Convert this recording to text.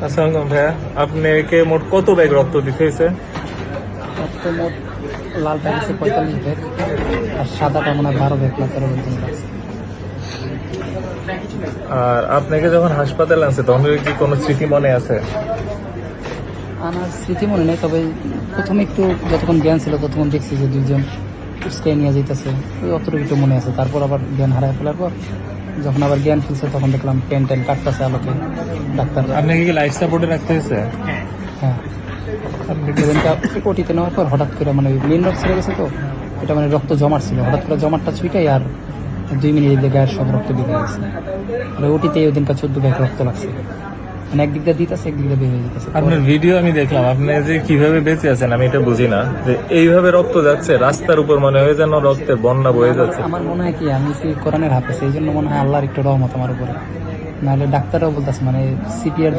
আসসালাম ভাইয়া, আপনাকে মোট কত ব্যাগ রক্ত দিতে হয়েছে? রক্ত মোট লাল ব্যাগ আছে 45 ব্যাগ, আর সাদাটা মনে হয় 12 ব্যাগ না 13 ব্যাগ মতো আছে। আর আপনাকে যখন হাসপাতালে আনছে তখন কি কোনো স্মৃতি মনে আছে? আমার স্মৃতি মনে নেই, তবে প্রথমে একটু যতক্ষণ জ্ঞান ছিল ততক্ষণ দেখছি যে দুইজন উস্কে নিয়ে যেতেছে, ওই অতটুকু একটু মনে আছে। তারপর আবার জ্ঞান হারায় ফেলার পর যখন আবার জ্ঞান ফিরছে তখন দেখলাম পেন টেন কাটতেছে আলোকে ডাক্তার। আপনাকে কি লাইফ সাপোর্টে রাখতে হয়েছে? হ্যাঁ, সেদিনটা ওটিতে নেওয়ার পর হঠাৎ করে মানে মেন রোড ছেড়ে গেছে, তো এটা মানে রক্ত জমাট ছিল, হঠাৎ করে জমাটটা ছুটাই আর 2 মিনিট দিয়ে গায়ের সব রক্ত বেরিয়ে গেছে। মানে ওটিতে ওই দিনটা 14 ব্যাগ রক্ত লাগছে, মানে একদিক দিয়ে দিতেছে একদিক দিয়ে বের হয়ে যেতেছে। আপনার ভিডিও আমি দেখলাম, আপনি যে কিভাবে বেঁচে আছেন আমি এটা বুঝি না, যে এইভাবে রক্ত যাচ্ছে রাস্তার উপর, মনে হয় যেন রক্তের বন্যা বয়ে যাচ্ছে। আমার মনে হয় কি আমি কোরআনের হাফেজ, এই জন্য মনে হয় আল্লাহর একটু রহমত আমার উপরে, নাহলে ডাক্তাররাও বলতেছে মানে সিপিআর